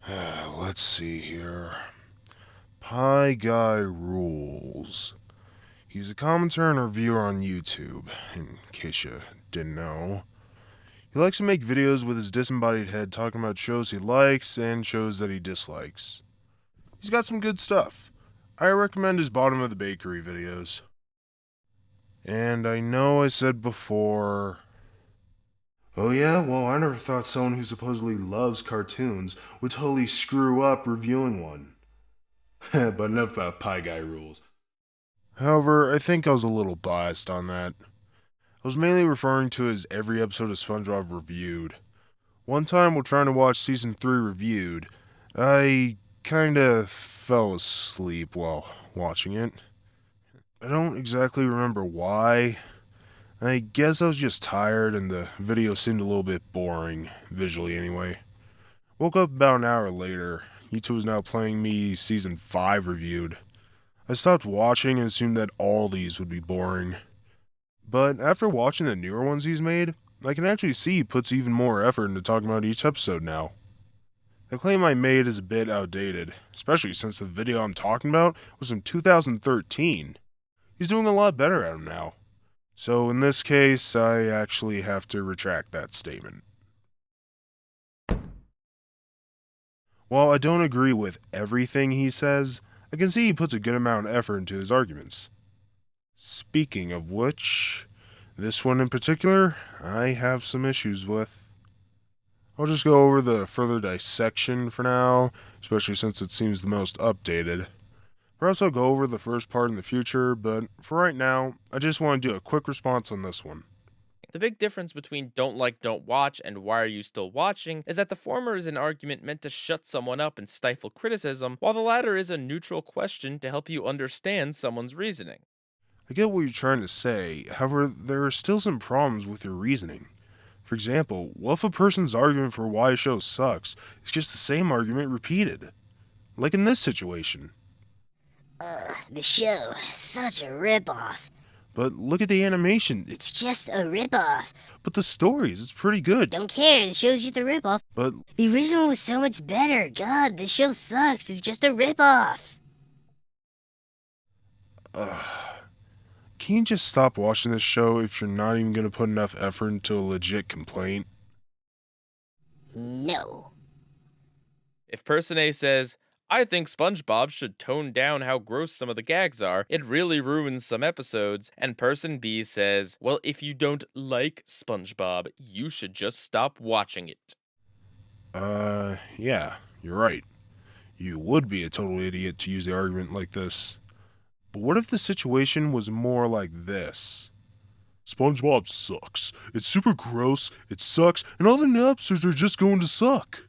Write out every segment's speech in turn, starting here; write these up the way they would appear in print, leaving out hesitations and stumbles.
Let's see here. PieGuyrulz. He's a commentator and reviewer on YouTube, in case you didn't know. He likes to make videos with his disembodied head talking about shows he likes and shows that he dislikes. He's got some good stuff. I recommend his Bottom of the Bakery videos. And I know I said before... Oh yeah? Well, I never thought someone who supposedly loves cartoons would totally screw up reviewing one. But enough about PieGuyrulz. However, I think I was a little biased on that. I was mainly referring to his every episode of SpongeBob reviewed. One time while trying to watch season 3 reviewed, I kinda fell asleep while watching it. I don't exactly remember why. I guess I was just tired and the video seemed a little bit boring, visually anyway. Woke up about an hour later. YouTube was now playing me season 5 reviewed. I stopped watching and assumed that all these would be boring. But after watching the newer ones he's made, I can actually see he puts even more effort into talking about each episode now. The claim I made is a bit outdated, especially since the video I'm talking about was from 2013. He's doing a lot better at them now. So in this case, I actually have to retract that statement. While I don't agree with everything he says, I can see he puts a good amount of effort into his arguments. Speaking of which, this one in particular, I have some issues with. I'll just go over the further dissection for now, especially since it seems the most updated. Perhaps I'll go over the first part in the future, but for right now, I just want to do a quick response on this one. The big difference between don't like, don't watch, and why are you still watching is that the former is an argument meant to shut someone up and stifle criticism, while the latter is a neutral question to help you understand someone's reasoning. I get what you're trying to say, however, there are still some problems with your reasoning. For example, what if a person's argument for why a show sucks is just the same argument repeated? Like in this situation. The show, such a ripoff. But look at the animation, It's just a ripoff. but the stories, it's pretty good. Don't care, the show's just a ripoff. But, The original was so much better. God, this show sucks. It's just a ripoff. can you just stop watching this show if you're not even gonna put enough effort into a legit complaint? No. If person A says, I think SpongeBob should tone down how gross some of the gags are, it really ruins some episodes, and person B says, well, if you don't like SpongeBob, you should just stop watching it. Yeah, you're right. You would be a total idiot to use the argument like this. But what if the situation was more like this? SpongeBob sucks. It's super gross, it sucks, and all the new episodes are just going to suck.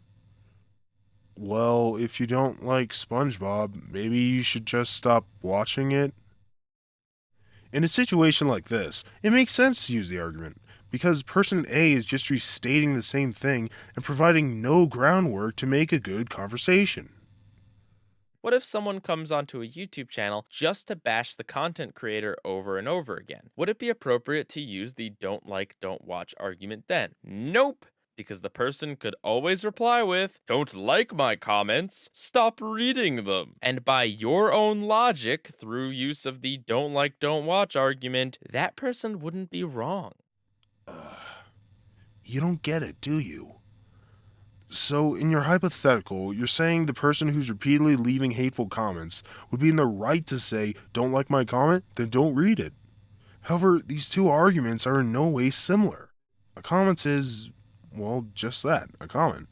Well, if you don't like SpongeBob, maybe you should just stop watching it? In a situation like this, it makes sense to use the argument, because person A is just restating the same thing and providing no groundwork to make a good conversation. What if someone comes onto a YouTube channel just to bash the content creator over and over again? Would it be appropriate to use the don't like, don't watch argument then? Nope! Because the person could always reply with, don't like my comments, stop reading them. And by your own logic, through use of the don't like, don't watch argument, that person wouldn't be wrong. You don't get it, do you? So, in your hypothetical, you're saying the person who's repeatedly leaving hateful comments would be in the right to say, don't like my comment? Then don't read it. However, these two arguments are in no way similar. A comment is, well, just that, a comment.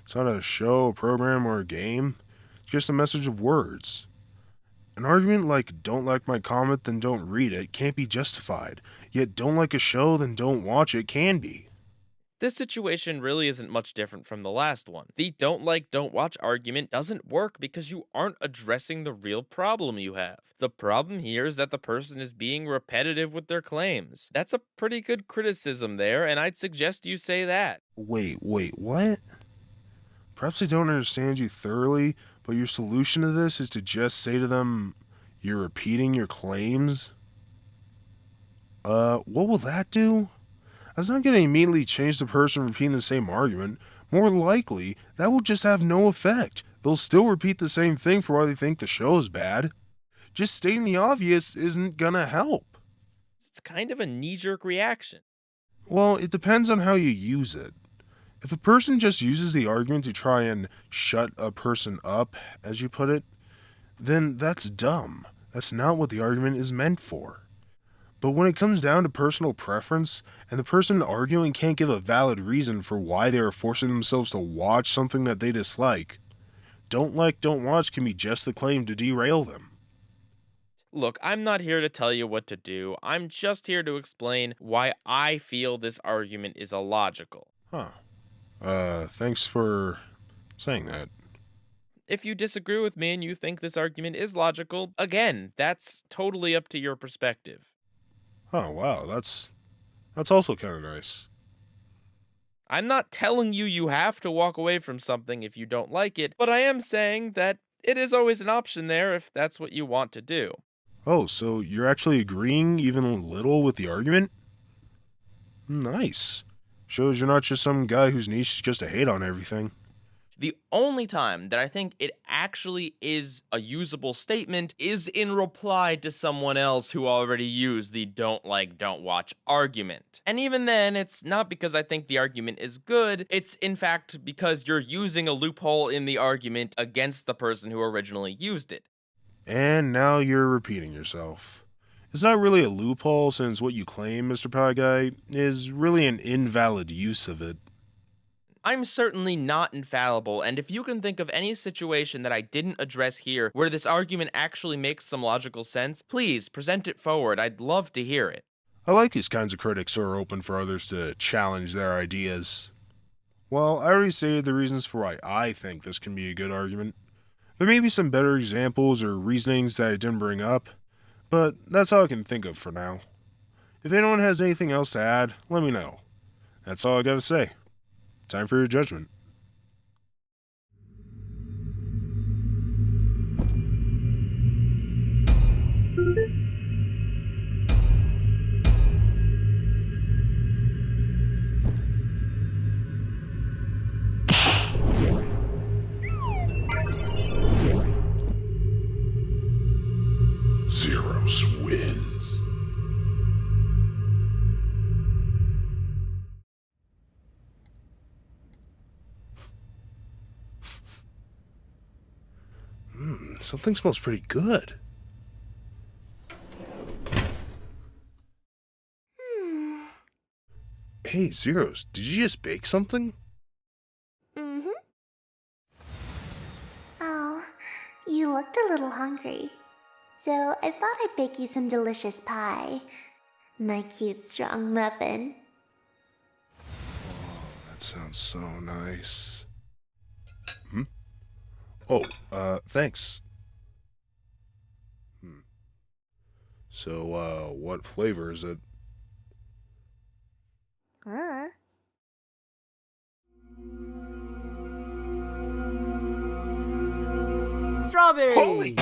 It's not a show, a program, or a game. It's just a message of words. An argument like, don't like my comment, then don't read it, can't be justified. Yet, don't like a show, then don't watch it, can be. This situation really isn't much different from the last one. The don't like, don't watch argument doesn't work because you aren't addressing the real problem you have. The problem here is that the person is being repetitive with their claims. That's a pretty good criticism there, and I'd suggest you say that. Wait, what? Perhaps I don't understand you thoroughly, but your solution to this is to just say to them, you're repeating your claims? What will that do? That's not going to immediately change the person repeating the same argument, more likely that will just have no effect. They'll still repeat the same thing for why they think the show is bad. Just stating the obvious isn't gonna help. It's kind of a knee-jerk reaction. Well, it depends on how you use it. If a person just uses the argument to try and shut a person up, as you put it, then that's dumb. That's not what the argument is meant for. But when it comes down to personal preference, and the person arguing can't give a valid reason for why they are forcing themselves to watch something that they dislike, don't like, don't watch can be just the claim to derail them. Look, I'm not here to tell you what to do. I'm just here to explain why I feel this argument is illogical. Thanks for saying that. If you disagree with me and you think this argument is logical, again, that's totally up to your perspective. Oh, wow, that's also kind of nice. I'm not telling you you have to walk away from something if you don't like it, but I am saying that it is always an option there if that's what you want to do. Oh, so you're actually agreeing even a little with the argument? Nice. Shows you're not just some guy whose niche is just to hate on everything. The only time that I think it actually is a usable statement is in reply to someone else who already used the don't like, don't watch argument. And even then, it's not because I think the argument is good, it's in fact because you're using a loophole in the argument against the person who originally used it. And now you're repeating yourself. It's not really a loophole since what you claim, Mr. PieGuy, is really an invalid use of it. I'm certainly not infallible, and if you can think of any situation that I didn't address here where this argument actually makes some logical sense, please present it forward. I'd love to hear it. I like these kinds of critics who are open for others to challenge their ideas. Well, I already stated the reasons for why I think this can be a good argument. There may be some better examples or reasonings that I didn't bring up, but that's all I can think of for now. If anyone has anything else to add, let me know. That's all I gotta say. Time for your judgment. Neros wins. Something smells pretty good. Hey, Zeros, did you just bake something? Mm-hmm. Oh, you looked a little hungry. So I thought I'd bake you some delicious pie. My cute, strong muffin. That sounds so nice. Oh, thanks. So, what flavor is it? Strawberry! Holy